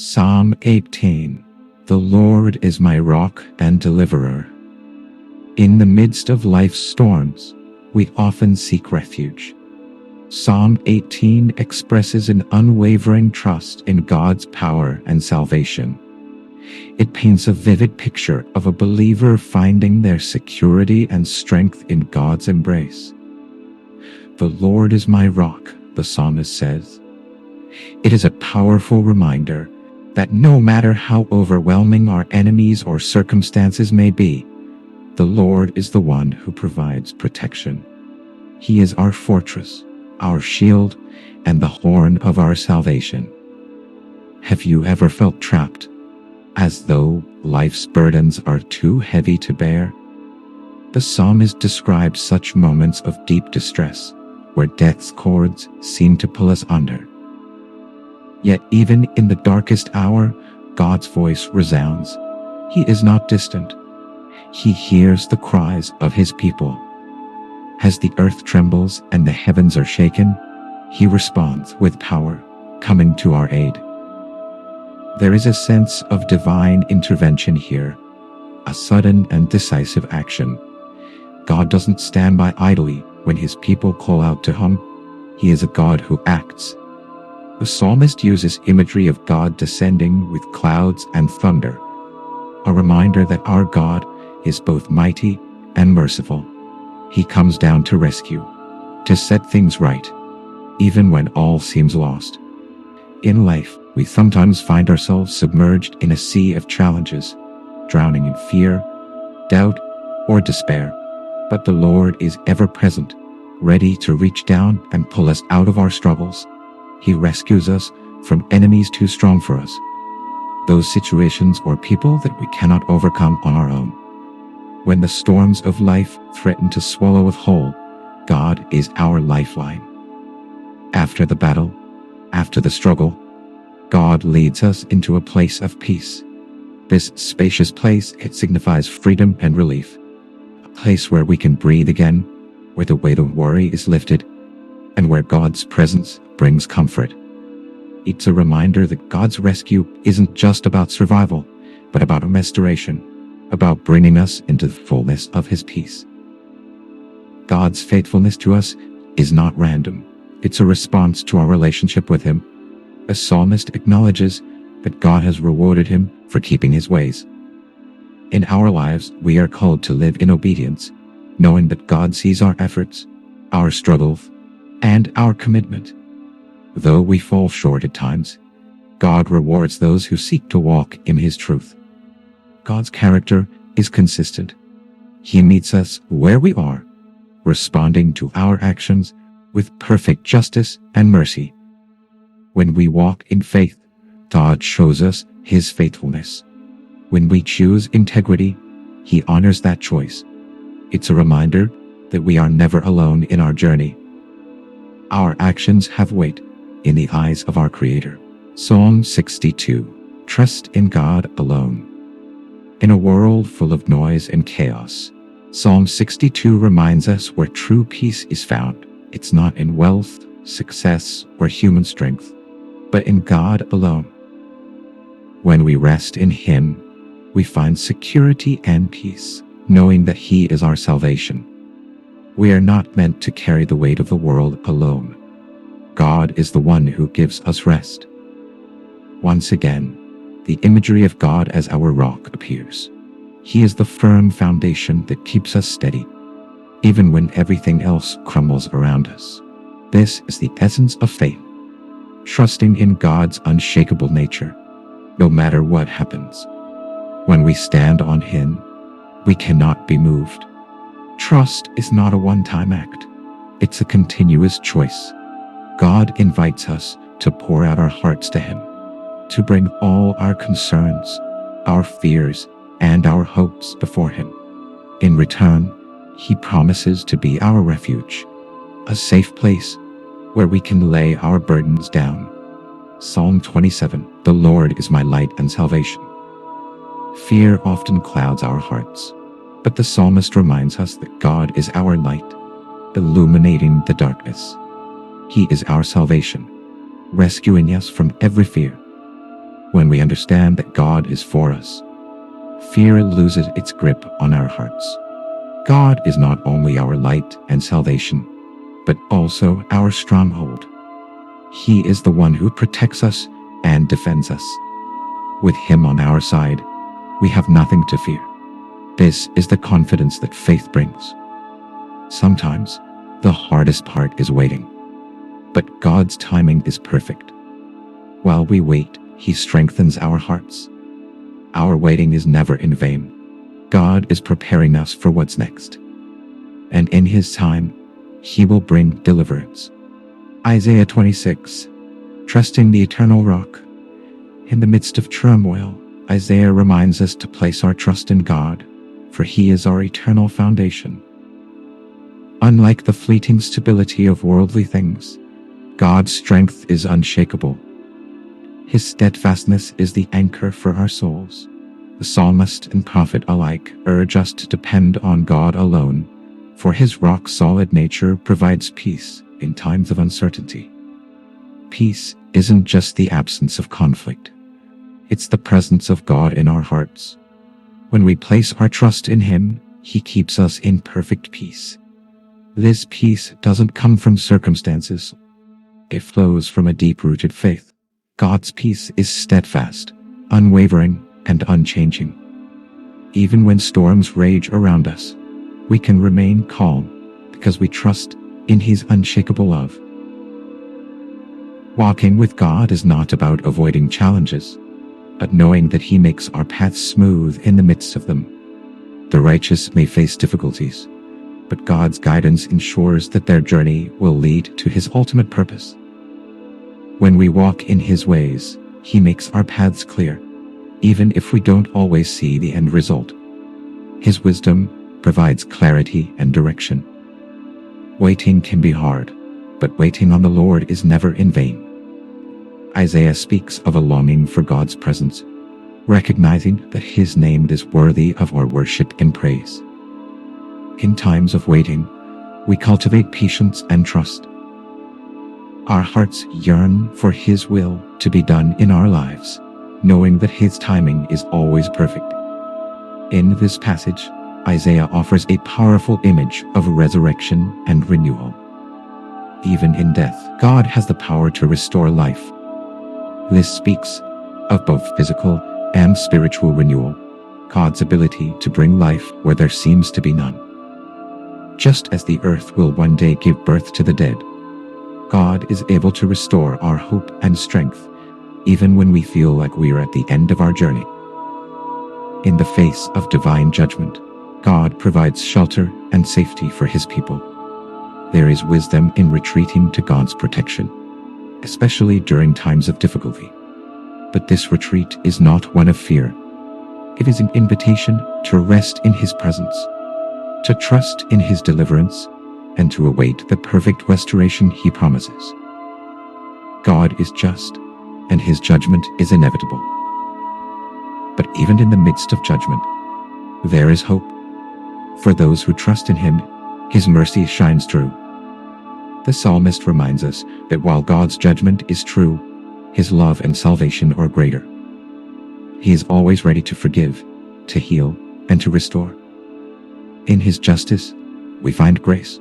Psalm 18. The Lord is my rock and deliverer. In the midst of life's storms, we often seek refuge. Psalm 18 expresses an unwavering trust in God's power and salvation. It paints a vivid picture of a believer finding their security and strength in God's embrace. The Lord is my rock, the psalmist says. It is a powerful reminder that no matter how overwhelming our enemies or circumstances may be, the Lord is the one who provides protection. He is our fortress, our shield, and the horn of our salvation. Have you ever felt trapped, as though life's burdens are too heavy to bear? The psalmist describes such moments of deep distress, where death's cords seem to pull us under. Yet even in the darkest hour, God's voice resounds. He is not distant. He hears the cries of his people. As the earth trembles and the heavens are shaken, he responds with power, coming to our aid. There is a sense of divine intervention here, a sudden and decisive action. God doesn't stand by idly when his people call out to him. He is a God who acts. The psalmist uses imagery of God descending with clouds and thunder, a reminder that our God is both mighty and merciful. He comes down to rescue, to set things right, even when all seems lost. In life, we sometimes find ourselves submerged in a sea of challenges, drowning in fear, doubt, or despair. But the Lord is ever present, ready to reach down and pull us out of our struggles. He rescues us from enemies too strong for us, those situations or people that we cannot overcome on our own. When the storms of life threaten to swallow us whole, God is our lifeline. After the battle, after the struggle, God leads us into a place of peace. This spacious place, it signifies freedom and relief, a place where we can breathe again, where the weight of worry is lifted, and where God's presence brings comfort. It's a reminder that God's rescue isn't just about survival, but about restoration, about bringing us into the fullness of his peace. God's faithfulness to us is not random. It's a response to our relationship with him. The psalmist acknowledges that God has rewarded him for keeping his ways. In our lives, we are called to live in obedience, knowing that God sees our efforts, our struggles, and our commitment. Though we fall short at times, God rewards those who seek to walk in his truth. God's character is consistent. He meets us where we are, responding to our actions with perfect justice and mercy. When we walk in faith, God shows us his faithfulness. When we choose integrity, he honors that choice. It's a reminder that we are never alone in our journey. Our actions have weight in the eyes of our Creator. Psalm 62. Trust in God alone. In a world full of noise and chaos, Psalm 62 reminds us where true peace is found. It's not in wealth, success, or human strength, but in God alone. When we rest in him, we find security and peace, knowing that he is our salvation. We are not meant to carry the weight of the world alone. God is the one who gives us rest. Once again, the imagery of God as our rock appears. He is the firm foundation that keeps us steady, even when everything else crumbles around us. This is the essence of faith, trusting in God's unshakable nature, no matter what happens. When we stand on him, we cannot be moved. Trust is not a one-time act. It's a continuous choice. God invites us to pour out our hearts to him, to bring all our concerns, our fears, and our hopes before him. In return, he promises to be our refuge, a safe place where we can lay our burdens down. Psalm 27. The Lord is my light and salvation. Fear often clouds our hearts, but the psalmist reminds us that God is our light, illuminating the darkness. He is our salvation, rescuing us from every fear. When we understand that God is for us, fear loses its grip on our hearts. God is not only our light and salvation, but also our stronghold. He is the one who protects us and defends us. With Him on our side, we have nothing to fear. This is the confidence that faith brings. Sometimes, the hardest part is waiting. But God's timing is perfect. While we wait, He strengthens our hearts. Our waiting is never in vain. God is preparing us for what's next. And in His time, He will bring deliverance. Isaiah 26. Trusting the eternal rock. In the midst of turmoil, Isaiah reminds us to place our trust in God, for He is our eternal foundation. Unlike the fleeting stability of worldly things, God's strength is unshakable. His steadfastness is the anchor for our souls. The psalmist and prophet alike urge us to depend on God alone, for His rock-solid nature provides peace in times of uncertainty. Peace isn't just the absence of conflict. It's the presence of God in our hearts. When we place our trust in Him, He keeps us in perfect peace. This peace doesn't come from circumstances. It flows from a deep-rooted faith. God's peace is steadfast, unwavering, and unchanging. Even when storms rage around us, we can remain calm because we trust in His unshakable love. Walking with God is not about avoiding challenges, but knowing that He makes our paths smooth in the midst of them. The righteous may face difficulties, but God's guidance ensures that their journey will lead to His ultimate purpose. When we walk in His ways, He makes our paths clear, even if we don't always see the end result. His wisdom provides clarity and direction. Waiting can be hard, but waiting on the Lord is never in vain. Isaiah speaks of a longing for God's presence, recognizing that His name is worthy of our worship and praise. In times of waiting, we cultivate patience and trust. Our hearts yearn for His will to be done in our lives, knowing that His timing is always perfect. In this passage, Isaiah offers a powerful image of resurrection and renewal. Even in death, God has the power to restore life. This speaks of both physical and spiritual renewal, God's ability to bring life where there seems to be none. Just as the earth will one day give birth to the dead, God is able to restore our hope and strength, even when we feel like we are at the end of our journey. In the face of divine judgment, God provides shelter and safety for His people. There is wisdom in retreating to God's protection, especially during times of difficulty. But this retreat is not one of fear. It is an invitation to rest in His presence, to trust in His deliverance, and to await the perfect restoration He promises. God is just, and His judgment is inevitable. But even in the midst of judgment, there is hope. For those who trust in Him, His mercy shines through. The psalmist reminds us that while God's judgment is true, His love and salvation are greater. He is always ready to forgive, to heal, and to restore. In His justice, we find grace.